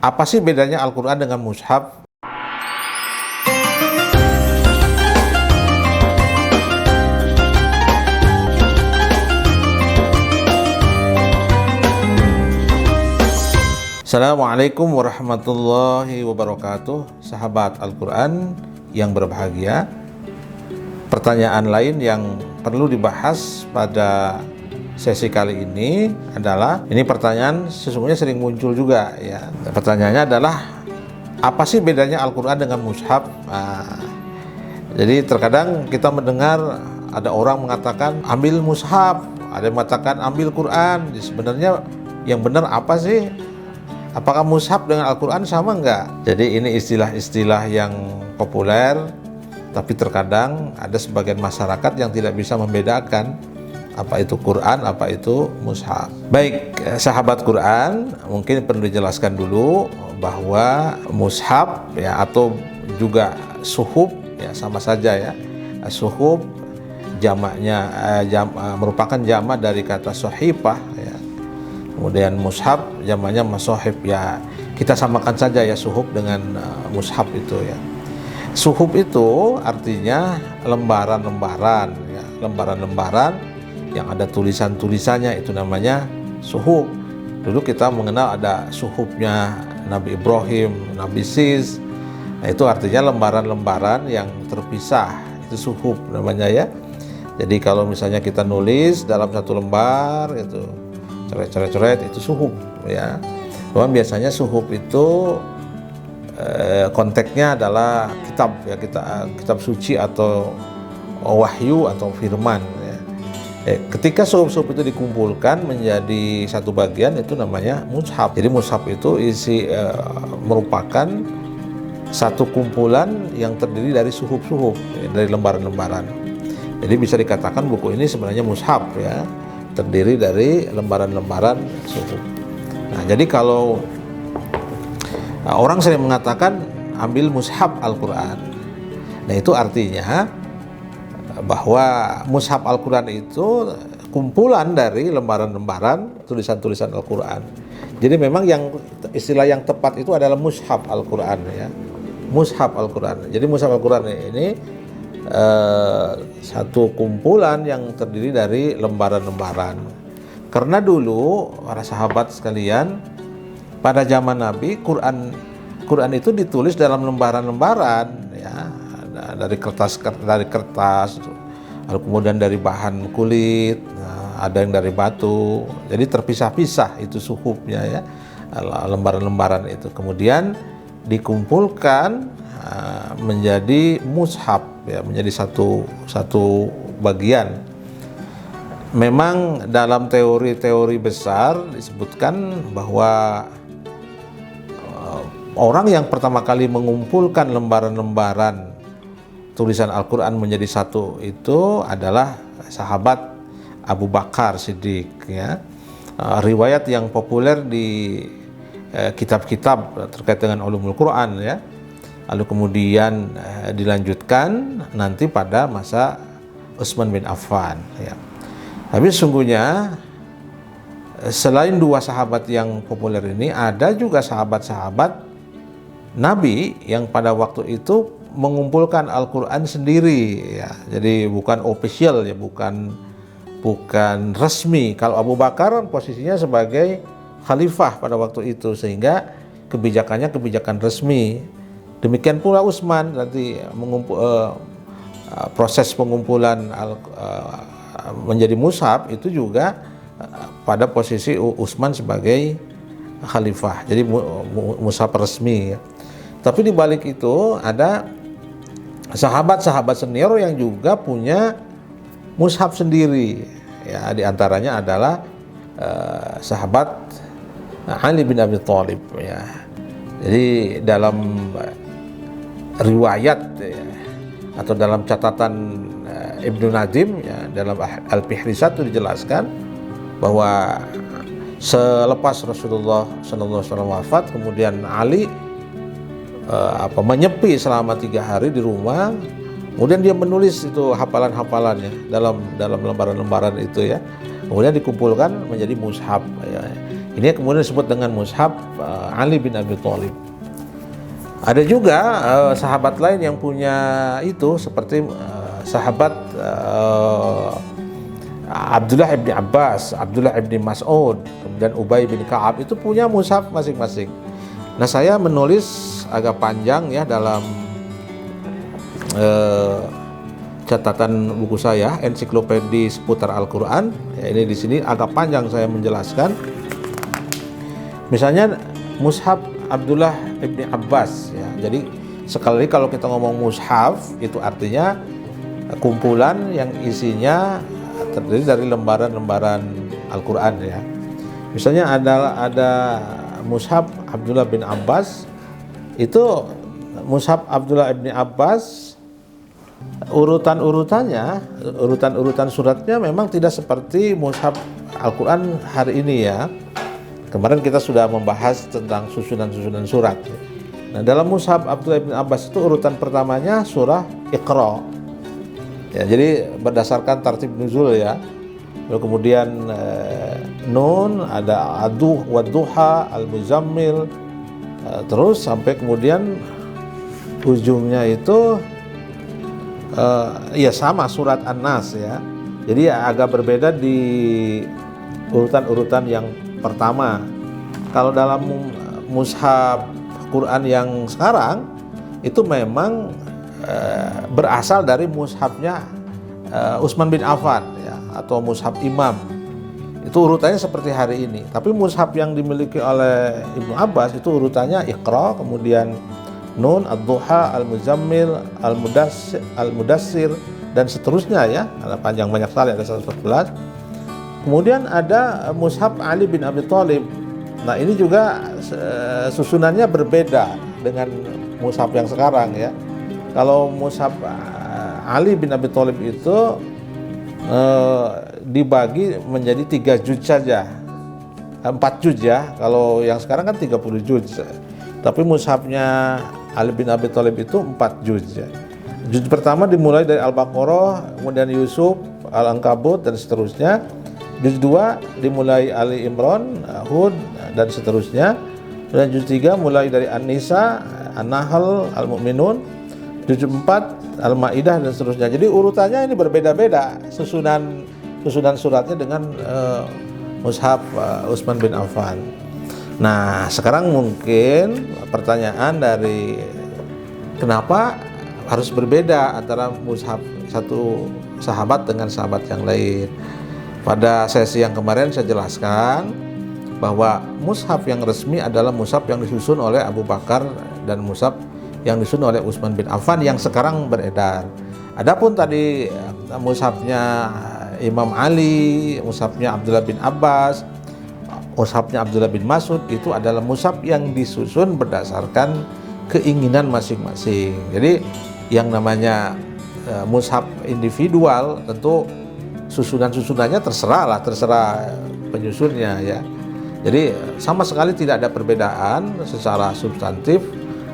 Apa sih bedanya Al-Quran dengan mushaf? Assalamualaikum warahmatullahi wabarakatuh. Sahabat Al-Quran yang berbahagia, pertanyaan lain yang perlu dibahas pada sesi kali ini adalah, ini pertanyaan sesungguhnya sering muncul juga ya. Pertanyaannya adalah, apa sih bedanya Al-Quran dengan mushaf? Jadi terkadang kita mendengar ada orang mengatakan ambil mushaf, ada yang mengatakan ambil Quran. Sebenarnya yang benar apa sih? Apakah mushaf dengan Al-Quran sama enggak? Jadi ini istilah-istilah yang populer, tapi terkadang ada sebagian masyarakat yang tidak bisa membedakan apa itu Quran, apa itu mushaf. Baik, sahabat Quran, mungkin perlu dijelaskan dulu bahwa mushaf ya, atau juga suhuf ya, sama saja ya. Suhuf jamaknya merupakan jamak dari kata sohifah ya. Kemudian mushaf jamaknya masohib ya. Kita samakan saja ya suhuf dengan mushaf itu ya. Suhuf itu artinya lembaran-lembaran ya, lembaran-lembaran yang ada tulisan-tulisannya, itu namanya suhuf. Dulu kita mengenal ada suhufnya Nabi Ibrahim, Nabi Sis. Nah, itu artinya lembaran-lembaran yang terpisah, itu suhuf namanya ya. Jadi kalau misalnya kita nulis dalam satu lembar itu coret-coret itu suhuf ya. Cuman biasanya suhuf itu konteksnya adalah kitab ya, kitab suci atau wahyu atau firman ya. Ketika suhuf-suhuf itu dikumpulkan menjadi satu bagian, itu namanya mushaf. Jadi mushaf itu merupakan satu kumpulan yang terdiri dari suhuf-suhuf ya, dari lembaran-lembaran. Jadi bisa dikatakan buku ini sebenarnya mushaf ya, terdiri dari lembaran-lembaran suhuf. Nah, jadi kalau orang sering mengatakan ambil mushaf Al-Quran, nah itu artinya bahwa mushaf Al-Quran itu kumpulan dari lembaran-lembaran tulisan-tulisan Al-Quran. Jadi memang yang istilah yang tepat itu adalah mushaf Al-Quran ya, mushaf Al-Quran. Jadi mushaf Al-Quran ini satu kumpulan yang terdiri dari lembaran-lembaran. Karena dulu para sahabat sekalian, pada zaman Nabi, Quran itu ditulis dalam lembaran-lembaran ya, dari kertas, lalu kemudian dari bahan kulit, ada yang dari batu. Jadi terpisah-pisah itu suhufnya ya, lembaran-lembaran itu. Kemudian dikumpulkan menjadi mushaf ya, menjadi satu bagian. Memang dalam teori-teori besar disebutkan bahwa orang yang pertama kali mengumpulkan lembaran-lembaran tulisan Al-Quran menjadi satu itu adalah sahabat Abu Bakar Siddiq ya. Riwayat yang populer di kitab-kitab terkait dengan ulumul Quran ya. Lalu kemudian dilanjutkan nanti pada masa Utsman bin Affan ya. Tapi sesungguhnya selain dua sahabat yang populer ini, ada juga sahabat-sahabat Nabi yang pada waktu itu mengumpulkan Al-Quran sendiri ya. Jadi bukan official ya, bukan resmi. Kalau Abu Bakar posisinya sebagai khalifah pada waktu itu, sehingga kebijakannya kebijakan resmi. Demikian pula Utsman nanti proses pengumpulan menjadi mushaf itu juga pada posisi Utsman sebagai khalifah. Jadi mushaf resmi ya. Tapi di balik itu ada sahabat-sahabat senior yang juga punya mushaf sendiri ya, di antaranya adalah sahabat Ali bin Abi Thalib ya. Jadi dalam riwayat ya, atau dalam catatan Ibnu Najim ya, dalam Al-Fihrisat itu dijelaskan bahwa selepas Rasulullah SAW wafat, kemudian Ali menyepi selama 3 hari di rumah. Kemudian dia menulis itu hafalan-hafalannya dalam lembaran-lembaran itu ya. Kemudian dikumpulkan menjadi mushaf ya. Ini kemudian disebut dengan mushaf Ali bin Abi Thalib. Ada juga sahabat lain yang punya itu, seperti sahabat Abdullah ibni Abbas, Abdullah ibni Mas'ud, kemudian Ubay bin Ka'ab, itu punya mushaf masing-masing. Nah, saya menulis agak panjang ya dalam catatan buku saya, ensiklopedia seputar Al-Quran. Ya, ini di sini agak panjang saya menjelaskan. Misalnya mushaf Abdullah ibni Abbas ya. Jadi sekali lagi kalau kita ngomong mushaf itu artinya kumpulan yang isinya terdiri dari lembaran-lembaran Al-Quran ya. Misalnya ada mushaf Abdullah bin Abbas, itu mushaf Abdullah bin Abbas urutan suratnya memang tidak seperti mushaf Al-Quran hari ini ya. Kemarin kita sudah membahas tentang susunan surat. Nah, dalam mushaf Abdullah bin Abbas itu urutan pertamanya surah Iqra. Ya, jadi berdasarkan tartib nuzul ya. Lalu kemudian Nun, ada Wadduha, Al-Muzammil, terus sampai kemudian ujungnya itu ya sama surat An-Nas ya. Jadi agak berbeda di urutan-urutan yang pertama. Kalau dalam mushaf Quran yang sekarang itu memang berasal dari mushafnya Utsman bin Affan ya, atau mushaf Imam. Itu urutannya seperti hari ini. Tapi mushaf yang dimiliki oleh Ibnu Abbas itu urutannya Iqra, kemudian Nun, Ad-Duha, Al-Muzammil, Al-Mudassir, dan seterusnya ya. Ada panjang banyak sekali, ada 114. Kemudian ada mushaf Ali bin Abi Thalib. Nah, ini juga susunannya berbeda dengan mushaf yang sekarang ya. Kalau mushaf Ali bin Abi Thalib itu dibagi menjadi 3 juz saja, 4 juz ya. Kalau yang sekarang kan 30 juz. Tapi mushafnya Ali bin Abi Thalib itu 4 juz ya. Juz pertama dimulai dari Al-Baqarah, kemudian Yusuf, Al-Ankabut, dan seterusnya. Juz 2 dimulai Ali Imran, Hud, dan seterusnya. Dan juz 3 mulai dari An-Nisa, An-Nahl, Al-Mu'minun. Juz 4 Al-Maidah, dan seterusnya. Jadi urutannya ini berbeda-beda susunan suratnya dengan mushaf Utsman bin Affan. Nah, sekarang mungkin pertanyaan dari kenapa harus berbeda antara mushaf satu sahabat dengan sahabat yang lain. Pada sesi yang kemarin saya jelaskan bahwa mushaf yang resmi adalah mushaf yang disusun oleh Abu Bakar dan mushaf yang disusun oleh Utsman bin Affan yang sekarang beredar. Adapun tadi mushafnya Imam Ali, mushafnya Abdullah bin Abbas, mushafnya Abdullah bin Mas'ud, itu adalah mushaf yang disusun berdasarkan keinginan masing-masing. Jadi yang namanya mushaf individual tentu susunannya terserah penyusunnya ya. Jadi sama sekali tidak ada perbedaan secara substantif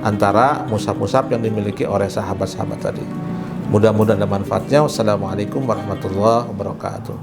antara mushaf-mushaf yang dimiliki oleh sahabat-sahabat tadi. Mudah-mudahan ada manfaatnya. Wassalamualaikum warahmatullahi wabarakatuh.